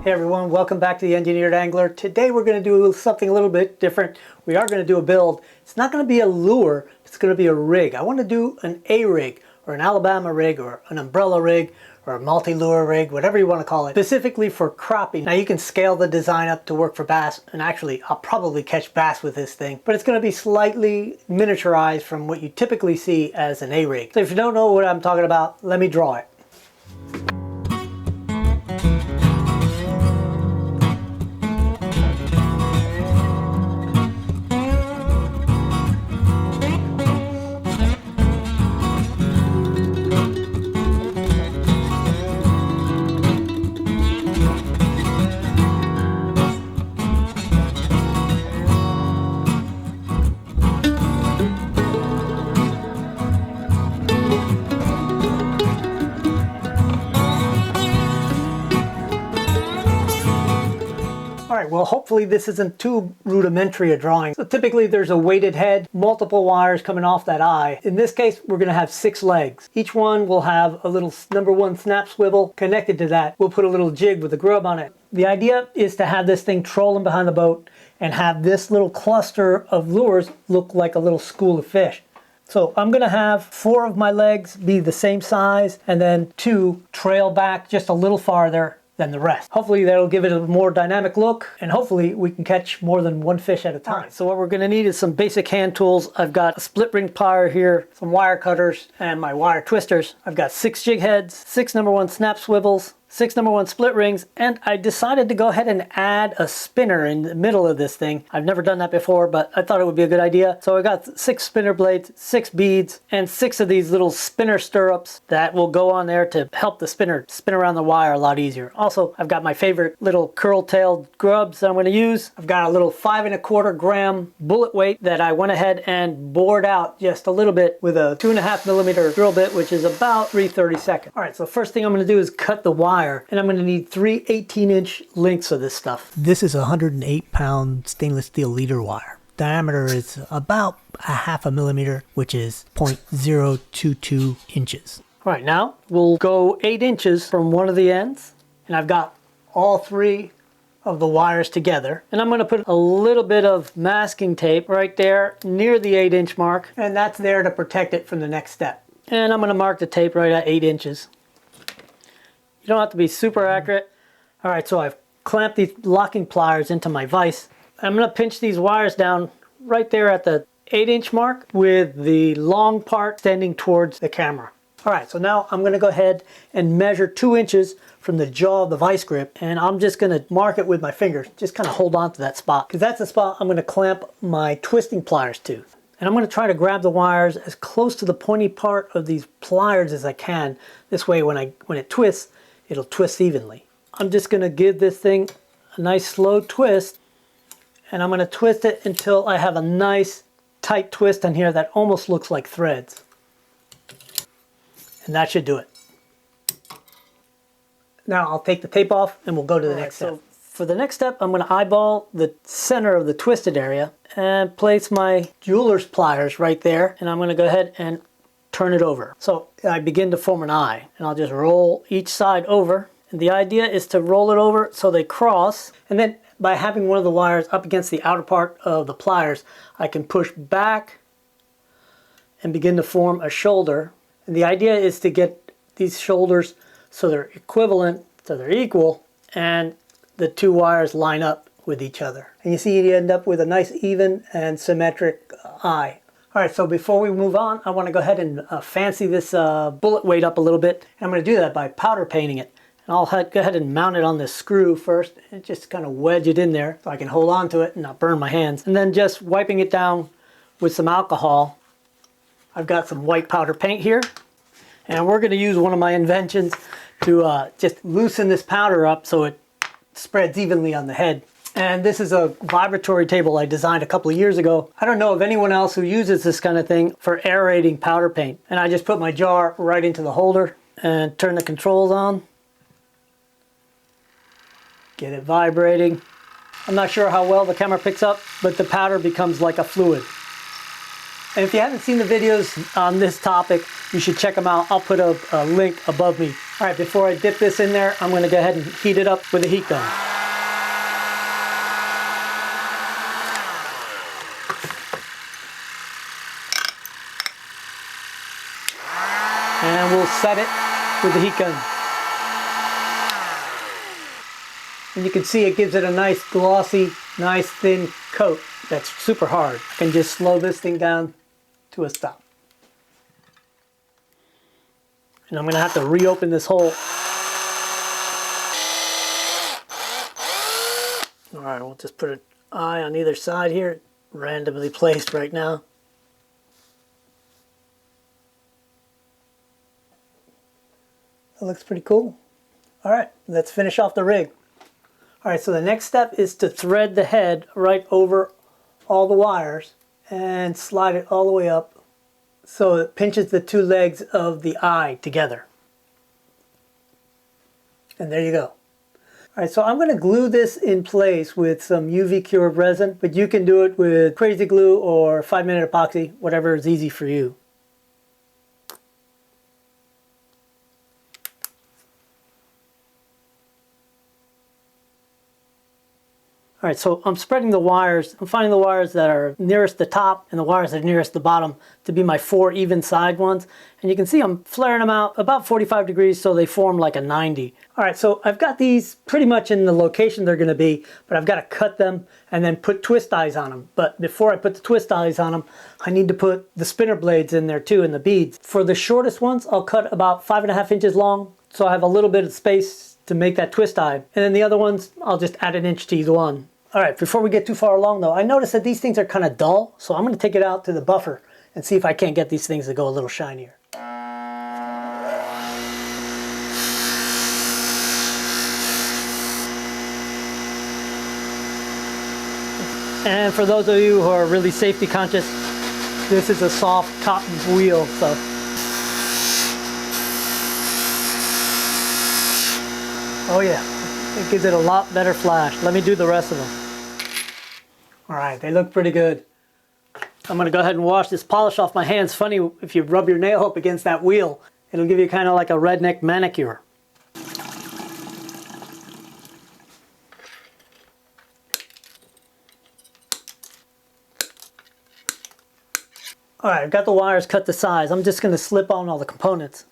Hey everyone, welcome back to the Engineered Angler. Today we're going to do something a little bit different. We are going to do a build. It's not going to be a lure, it's going to be a rig. I want to do an A rig or an Alabama rig or an umbrella rig or a multi-lure rig, whatever you want to call it, specifically for crappie. Now you can scale the design up to work for bass, and actually I'll probably catch bass with this thing, but it's going to be slightly miniaturized from what you typically see as an A rig. So if you don't know what I'm talking about, let me draw it. Alright, well hopefully this isn't too rudimentary a drawing. So typically there's a weighted head, multiple wires coming off that eye. In this case we're going to have 6 legs. Each one will have a little #1 snap swivel connected to that. We'll put a little jig with a grub on it. The idea is to have this thing trolling behind the boat and have this little cluster of lures look like a little school of fish. So I'm going to have 4 of my legs be the same size and then 2 trail back just a little farther than the rest. Hopefully that'll give it a more dynamic look, and hopefully we can catch more than one fish at a time. Right, so what we're going to need is some basic hand tools. I've got a split ring plier here, some wire cutters, and my wire twisters. I've got 6 jig heads, 6 #1 snap swivels, 6 #1 split rings, and I decided to go ahead and add a spinner in the middle of this thing. I've never done that before, but I thought it would be a good idea. So I got 6 spinner blades, 6 beads, and 6 of these little spinner stirrups that will go on there to help the spinner spin around the wire a lot easier. Also, I've got my favorite little curl-tailed grubs that I'm going to use. I've got a little 5 1/4 gram bullet weight that I went ahead and bored out just a little bit with a 2.5 millimeter drill bit, which is about 3/32. All right, so first thing I'm going to do is cut the wire. And I'm going to need 3 18-inch lengths of this stuff. This is a 108-pound stainless steel leader wire. Diameter is about a 1/2 millimeter, which is 0.022 inches. All right, now we'll go 8 inches from one of the ends, and I've got all 3 of the wires together. And I'm going to put a little bit of masking tape right there near the 8-inch mark, and that's there to protect it from the next step. And I'm going to mark the tape right at 8 inches. You don't have to be super accurate. All right, so I've clamped these locking pliers into my vise. I'm going to pinch these wires down right there at the 8-inch mark with the long part extending towards the camera. All right, so now I'm going to go ahead and measure 2 inches from the jaw of the vise grip, and I'm just going to mark it with my fingers. Just kind of hold on to that spot, because that's the spot I'm going to clamp my twisting pliers to. And I'm going to try to grab the wires as close to the pointy part of these pliers as I can. This way when it twists, it'll twist evenly. I'm just going to give this thing a nice slow twist, and I'm going to twist it until I have a nice tight twist on here that almost looks like threads. And that should do it. Now I'll take the tape off and we'll go to the next step. So for the next step, I'm going to eyeball the center of the twisted area and place my jeweler's pliers right there, and I'm going to go ahead and turn it over. So I begin to form an eye, and I'll just roll each side over. And the idea is to roll it over so they cross, and then by having one of the wires up against the outer part of the pliers, I can push back and begin to form a shoulder. And the idea is to get these shoulders so they're equivalent, so they're equal, and the 2 wires line up with each other. And you see you end up with a nice even and symmetric eye. All right, so before we move on, I want to go ahead and fancy this bullet weight up a little bit. And I'm going to do that by powder painting it. And I'll go ahead and mount it on this screw first and just kind of wedge it in there so I can hold on to it and not burn my hands. And then just wiping it down with some alcohol. I've got some white powder paint here. And we're going to use one of my inventions to just loosen this powder up so it spreads evenly on the head. And this is a vibratory table I designed a couple of years ago. I don't know of anyone else who uses this kind of thing for aerating powder paint. And I just put my jar right into the holder and turn the controls on. Get it vibrating. I'm not sure how well the camera picks up, but the powder becomes like a fluid. And if you haven't seen the videos on this topic, you should check them out. I'll put a link above me All right, before I dip this in there, I'm going to go ahead and heat it up with a heat gun. And we'll set it with the heat gun. And you can see it gives it a nice glossy, nice thin coat that's super hard. I can just slow this thing down to a stop. And I'm going to have to reopen this hole. All right, we'll just put an eye on either side here, randomly placed right now. That looks pretty cool. All right, let's finish off the rig. All right, so the next step is to thread the head right over all the wires and slide it all the way up so it pinches the two legs of the eye together. And there you go. All right, so I'm going to glue this in place with some UV cured resin, but you can do it with crazy glue or 5-minute epoxy, whatever is easy for you. All right, so I'm spreading the wires. I'm finding the wires that are nearest the top and the wires that are nearest the bottom to be my 4 even side ones. And you can see I'm flaring them out about 45 degrees so they form like a 90. All right, so I've got these pretty much in the location they're gonna be, but I've gotta cut them and then put twist eyes on them. But before I put the twist eyes on them, I need to put the spinner blades in there too and the beads. For the shortest ones, I'll cut about 5.5 inches long, so I have a little bit of space to make that twist eye. And then the other ones, I'll just add an inch to each one. All right, before we get too far along though, I noticed that these things are kind of dull, so I'm going to take it out to the buffer and see if I can't get these things to go a little shinier. And for those of you who are really safety conscious, this is a soft cotton wheel, so. Oh yeah, it gives it a lot better flash. Let me do the rest of them. All right, they look pretty good. I'm gonna go ahead and wash this polish off my hands. Funny, if you rub your nail up against that wheel, it'll give you kind of like a redneck manicure. All right, I've got the wires cut to size. I'm just gonna slip on all the components.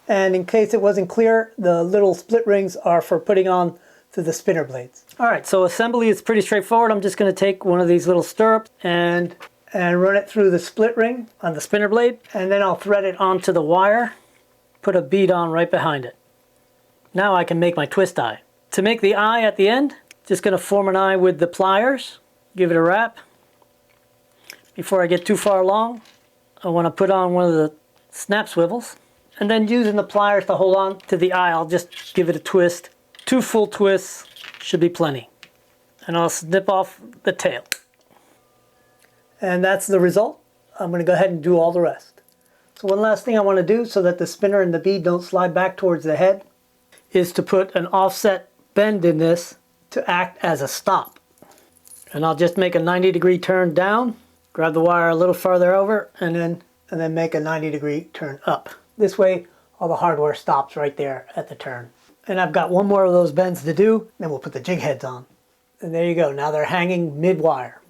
And in case it wasn't clear, the little split rings are for putting on to the spinner blades. All right, so assembly is pretty straightforward. I'm just going to take one of these little stirrups and run it through the split ring on the spinner blade, and then I'll thread it onto the wire, put a bead on right behind it. Now I can make my twist eye. To make the eye at the end, just going to form an eye with the pliers, give it a wrap. Before I get too far along, I want to put on one of the snap swivels, and then using the pliers to hold on to the eye, I'll just give it a twist. 2 full twists should be plenty. And I'll snip off the tail. And that's the result. I'm going to go ahead and do all the rest. So one last thing I want to do so that the spinner and the bead don't slide back towards the head is to put an offset bend in this to act as a stop. And I'll just make a 90-degree turn down, grab the wire a little farther over, and then make a 90-degree turn up. This way all the hardware stops right there at the turn. And I've got one more of those bends to do, then we'll put the jig heads on. And there you go, now they're hanging mid-wire.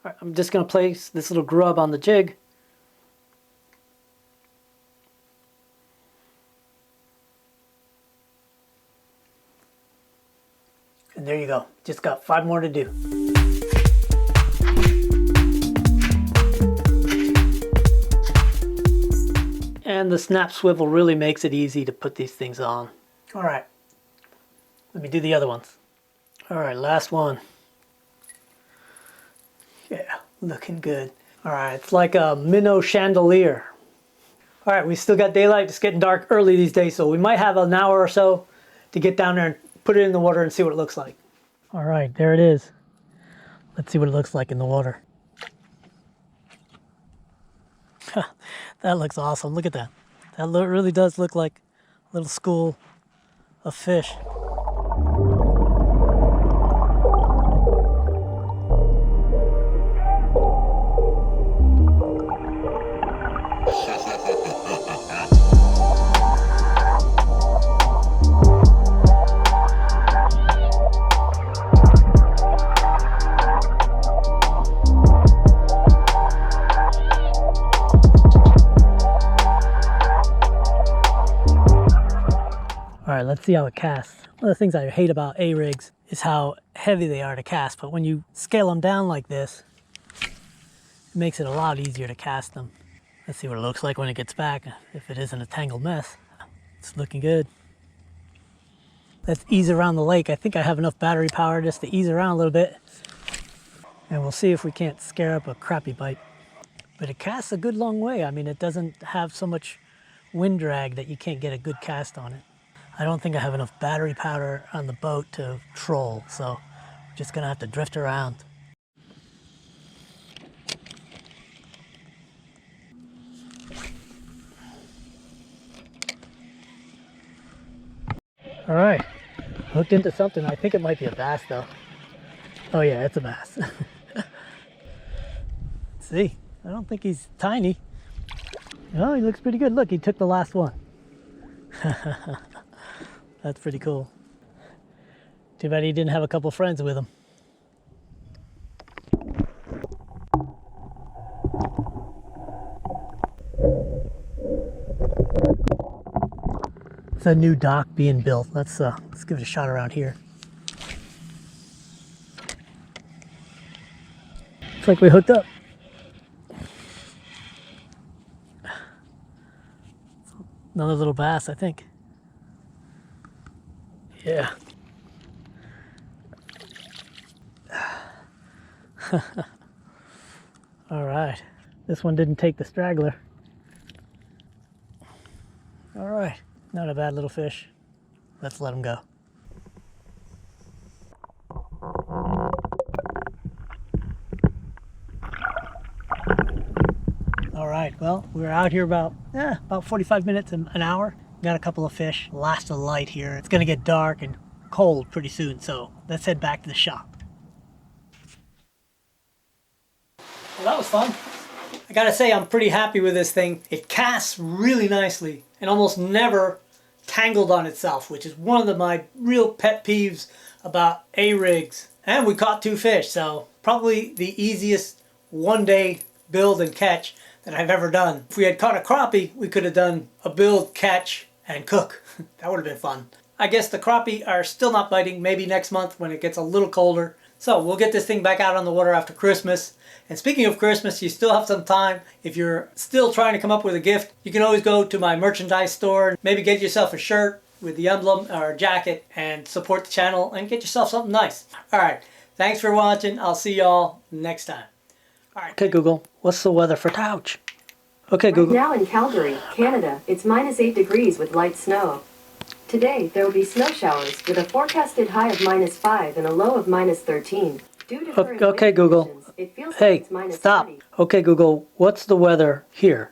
All right, I'm just going to place this little grub on the jig. And there you go, just got 5 more to do. And the snap swivel really makes it easy to put these things on. All right, let me do the other ones. All right, last one. Yeah, looking good. All right, it's like a minnow chandelier. All right, we still got daylight. It's getting dark early these days, so we might have an hour or so to get down there and put it in the water and see what it looks like. All right, there it is. Let's see what it looks like in the water. That looks awesome. Look at that. That really does look like a little school of fish. All right, let's see how it casts. One of the things I hate about A-rigs is how heavy they are to cast, but when you scale them down like this, it makes it a lot easier to cast them. Let's see what it looks like when it gets back, if it isn't a tangled mess. It's looking good. Let's ease around the lake. I think I have enough battery power just to ease around a little bit. And we'll see if we can't scare up a crappie bite. But it casts a good long way. I mean, it doesn't have so much wind drag that you can't get a good cast on it. I don't think I have enough battery powder on the boat to troll, so I'm just gonna have to drift around. All right, hooked into something. I think it might be a bass though. Oh yeah, it's a bass. Let's see, I don't think he's tiny. Oh, he looks pretty good. Look, he took the last one. That's pretty cool. Too bad he didn't have a couple friends with him. It's a new dock being built. Let's give it a shot around here. Looks like we hooked up. Another little bass, I think. Yeah. All right. This one didn't take the straggler. All right. Not a bad little fish. Let's let him go. All right, well, we were out here about 45 minutes, an hour. Got a couple of fish. Last of the light here. It's gonna get dark and cold pretty soon, so let's head back to the shop. Well, that was fun. I gotta say, I'm pretty happy with this thing. It casts really nicely and almost never tangled on itself, which is one of my real pet peeves about A-rigs. And we caught 2 fish, so probably the easiest one-day build and catch that I've ever done. If we had caught a crappie, we could have done a build, catch, and cook. That would have been fun. I guess the crappie are still not biting, maybe next month when it gets a little colder. So we'll get this thing back out on the water after Christmas. And speaking of Christmas, you still have some time. If you're still trying to come up with a gift, you can always go to my merchandise store, maybe get yourself a shirt with the emblem or a jacket and support the channel and get yourself something nice. All right, thanks for watching. I'll see y'all next time. All right. Okay, Google, what's the weather for Touch? Okay, Google. Right now in Calgary, Canada, it's -8 degrees with light snow. Today, there will be snow showers with a forecasted high of -5 and a low of -13. Due to current Okay, wind Google. conditions, it feels Hey, like it's stop. -20. Okay, Google, what's the weather here?